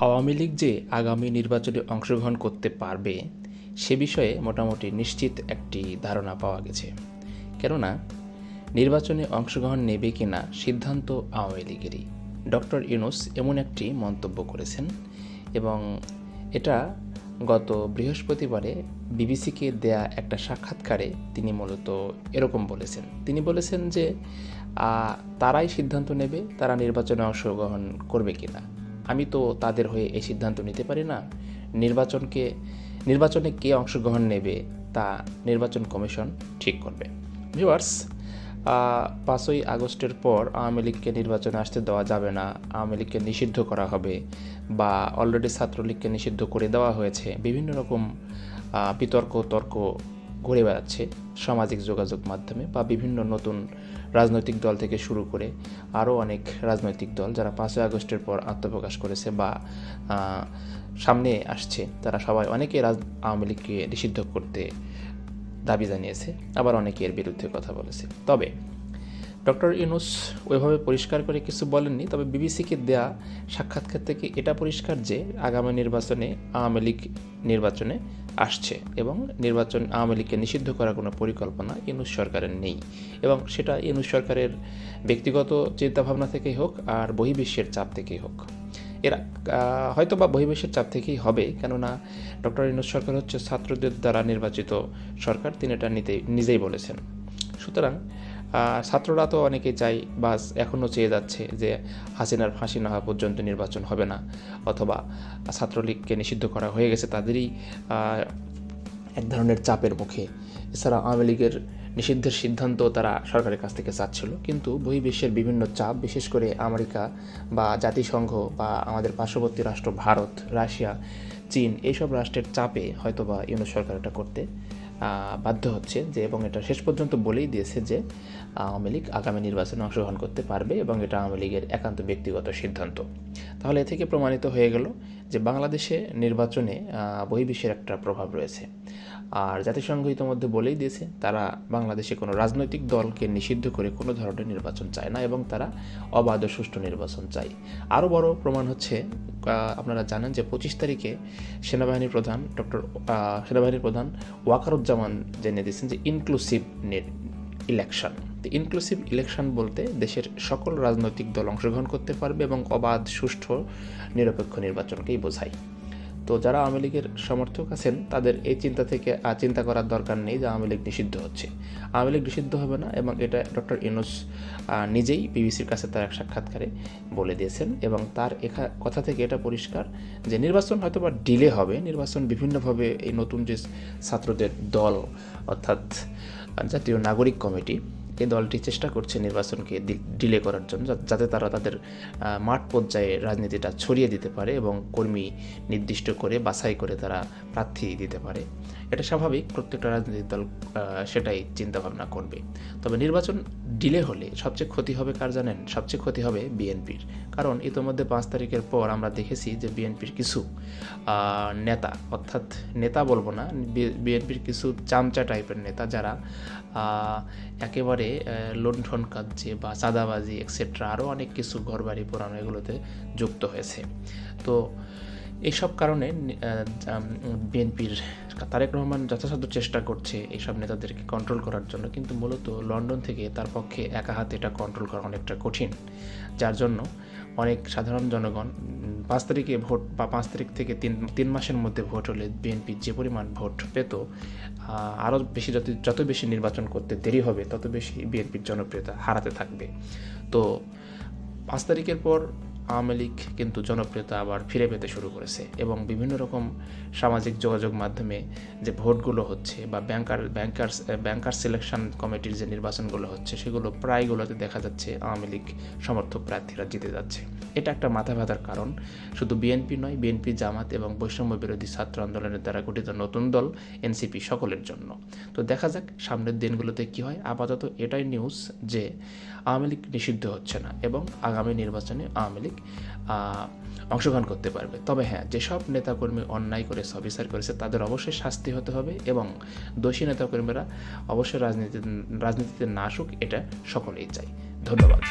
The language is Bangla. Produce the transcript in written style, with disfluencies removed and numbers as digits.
আওয়ামী লীগ যে আগামী নির্বাচনে অংশগ্রহণ করতে পারবে সে বিষয়ে মোটামুটি নিশ্চিত একটি ধারণা পাওয়া গেছে। কেননা নির্বাচনে অংশগ্রহণ নেবে কিনা সিদ্ধান্ত আওয়ামী লীগেরই। ডক্টর ইউনূস এমন একটি মন্তব্য করেছেন এবং এটা গত বৃহস্পতিবারে বিবিসিকে দেয়া একটা সাক্ষাৎকারে তিনি মূলত এরকম বলেছেন। তিনি বলেছেন যে তারাই সিদ্ধান্ত নেবে তারা নির্বাচনে অংশগ্রহণ করবে কিনা। আমি তো তাদের হয়ে এই সিদ্ধান্ত নিতে পারি না। নির্বাচনে কে অংশগ্রহণ নেবে তা নির্বাচন কমিশন ঠিক করবে। ভিউয়ার্স, 5ই আগস্টের পর আওয়ামী লীগকে নির্বাচনে আসতে দেওয়া যাবে না, আওয়ামী লীগকে নিষিদ্ধ করা হবে বা অলরেডি ছাত্রলীগকে নিষিদ্ধ করে দেওয়া হয়েছে, বিভিন্ন রকম তর্ক ঘুরে বেড়াচ্ছে সামাজিক যোগাযোগ মাধ্যমে বা বিভিন্ন নতুন রাজনৈতিক দল থেকে শুরু করে আরও অনেক রাজনৈতিক দল যারা 5ই আগস্টের পর আত্মপ্রকাশ করেছে বা সামনে আসছে, তারা সবাই অনেকে আওয়ামী লীগকে নিষিদ্ধ করতে দাবি জানিয়েছে, আবার অনেকে এর বিরুদ্ধে কথা বলেছে। তবে ডক্টর ইউনূস ওইভাবে পরিষ্কার করে কিছু বলেননি। তবে বিবিসিকে দেয়া সাক্ষাৎকার থেকে এটা পরিষ্কার যে আগামী নির্বাচনে আওয়ামী লীগ নির্বাচনে আসছে এবং আওয়ামী লীগকে নিষিদ্ধ করার কোনো পরিকল্পনা ইউনূস সরকারের নেই এবং সেটা ইউনূস সরকারের ব্যক্তিগত চিন্তাভাবনা থেকেই হোক আর বহির্বিশ্বের চাপ থেকেই হোক। এরা হয়তো বা বহির্বিশ্বের চাপ থেকেই হবে, কেননা ডক্টর ইউনূস সরকার হচ্ছে ছাত্রদের দ্বারা নির্বাচিত সরকার, তিনি এটা নিজেই বলেছেন। সুতরাং ছাত্ররা তো অনেকেই চাই বা এখনও চেয়ে যাচ্ছে যে হাসিনার ফাঁসি না হওয়া পর্যন্ত নির্বাচন হবে না, অথবা ছাত্রলীগকে নিষিদ্ধ করা হয়ে গেছে তাদেরই এক ধরনের চাপের মুখে। এছাড়া আওয়ামী লীগের নিষিদ্ধের সিদ্ধান্ত তারা সরকারের কাছ থেকে চাচ্ছিল, কিন্তু বহির্বিশ্বের বিভিন্ন চাপ, বিশেষ করে আমেরিকা বা জাতিসংঘ বা আমাদের পার্শ্ববর্তী রাষ্ট্র ভারত, রাশিয়া, চীন, এইসব রাষ্ট্রের চাপে হয়তোবা ইউনূস সরকার এটা করতে বাধ্য হচ্ছে এবং এটা শেষ পর্যন্ত বলেই দিয়েছে যে আওয়ামী লীগ আগামী নির্বাচনে অংশগ্রহণ করতে পারবে এবং এটা আওয়ামী লীগের একান্ত ব্যক্তিগত সিদ্ধান্ত। তাহলে এ থেকে প্রমাণিত হয়ে গেল যে বাংলাদেশে নির্বাচনে বহির্বিশ্বের একটা প্রভাব রয়েছে। আর জাতিসংঘ ইতিমধ্যে বলেই দিয়েছে তারা বাংলাদেশে কোনো রাজনৈতিক দলকে নিষিদ্ধ করে কোনো ধরনের নির্বাচন চায় না এবং তারা অবাধ ও সুষ্ঠু নির্বাচন চায়। আরও বড় প্রমাণ হচ্ছে, আপনারা জানেন যে 25 তারিখে সেনাবাহিনীর প্রধান ওয়াকারুজ্জামান জেনে দিয়েছেন যে ইনক্লুসিভ ইলেকশন। ইনক্লুসিভ ইলেকশন বলতে দেশের সকল রাজনৈতিক দল অংশগ্রহণ করতে পারবে এবং অবাধ, সুষ্ঠু, নিরপেক্ষ নির্বাচনকেই বোঝায়। তো যারা আওয়ামী লীগের সমর্থক আছেন তাদের এই চিন্তা করার দরকার নেই যে আওয়ামী লীগ নিষিদ্ধ হচ্ছে। আওয়ামী লীগ নিষিদ্ধ হবে না এবং এটা ডক্টর ইউনূস নিজেই বিবিসির কাছে তার এক সাক্ষাৎকারে বলে দিয়েছেন এবং তার কথা থেকে এটা পরিষ্কার যে নির্বাচন হয়তো বা ডিলে হবে। নির্বাচন বিভিন্নভাবে এই নতুন যে ছাত্রদের দল অর্থাৎ জাতীয় নাগরিক কমিটি, এই দলটি চেষ্টা করছে নির্বাচনকে ডিলে করার জন্য, যাতে তারা তাদের মাঠ পর্যায়ে রাজনীতিটা ছড়িয়ে দিতে পারে এবং কর্মী নির্দিষ্ট করে বাছাই করে তারা প্রার্থী দিতে পারে। এটা স্বাভাবিক, প্রত্যেকটা রাজনৈতিক দল সেটাই চিন্তাভাবনা করবে। তবে নির্বাচন ডিলে হলে সবচেয়ে ক্ষতি হবে কার জানেন? সবচেয়ে ক্ষতি হবে বিএনপির। কারণ ইতিমধ্যে 5 তারিখের পর আমরা দেখেছি যে বিএনপির কিছু নেতা, অর্থাৎ নেতা বলবো না, বিএনপির কিছু চামচা টাইপের নেতা যারা একেবারে লুণ্ঠন কার্যে বা চাঁদাবাজি এক্সেট্রা আরও অনেক কিছু ঘরবাড়ি পোড়ানো এগুলোতে যুক্ত হয়েছে। তো এইসব কারণে বিএনপির তারেক রহমান যথাসাধ্য চেষ্টা করছে এইসব নেতাদেরকে কন্ট্রোল করার জন্য, কিন্তু মূলত লন্ডন থেকে তার পক্ষে একা হাতে এটা কন্ট্রোল করা অনেকটা কঠিন, যার জন্য অনেক সাধারণ জনগণ 5 তারিখে ভোট বা 5 তারিখ থেকে 3 মাসের মধ্যে ভোট হলে বিএনপি যে পরিমাণ ভোট পেত, আরও বেশি যত বেশি নির্বাচন করতে দেরি হবে তত বেশি বিএনপির জনপ্রিয়তা হারাতে থাকবে। তো 5 তারিখের পর আওয়ামী লীগ কিন্তু জনপ্রিয়তা আবার ফিরে পেতে শুরু করেছে এবং বিভিন্ন রকম সামাজিক যোগাযোগ মাধ্যমে যে ভোটগুলো হচ্ছে বা ব্যাংকার সিলেকশন কমিটির যে নির্বাচনগুলো হচ্ছে সেগুলো প্রায়গুলোতে দেখা যাচ্ছে আওয়ামী লীগ সমর্থক প্রার্থীরা জিতে যাচ্ছে। এটা একটা মাথা ব্যথার কারণ, শুধু বিএনপি নয়, বিএনপি, জামাত এবং বৈষম্য বিরোধী ছাত্র আন্দোলনের দ্বারা গঠিত নতুন দল এনসিপি সকলের জন্য। তো দেখা যাক সামনের দিনগুলোতে কি হয়। আপাতত এটাই নিউজ যে আওয়ামী লীগ নিষিদ্ধ হচ্ছে না এবং আগামী নির্বাচনে আওয়ামী লীগ অংশগ্রহণ করতে পারবে। তবে হ্যাঁ, যেসব নেতাকর্মী অন্যায় করে বিচার করেছে তাদের অবশ্যই শাস্তি হতে হবে এবং দোষী নেতাকর্মীরা অবশ্যই রাজনীতিতে না আসুক, এটা সকলেই চাই। ধন্যবাদ।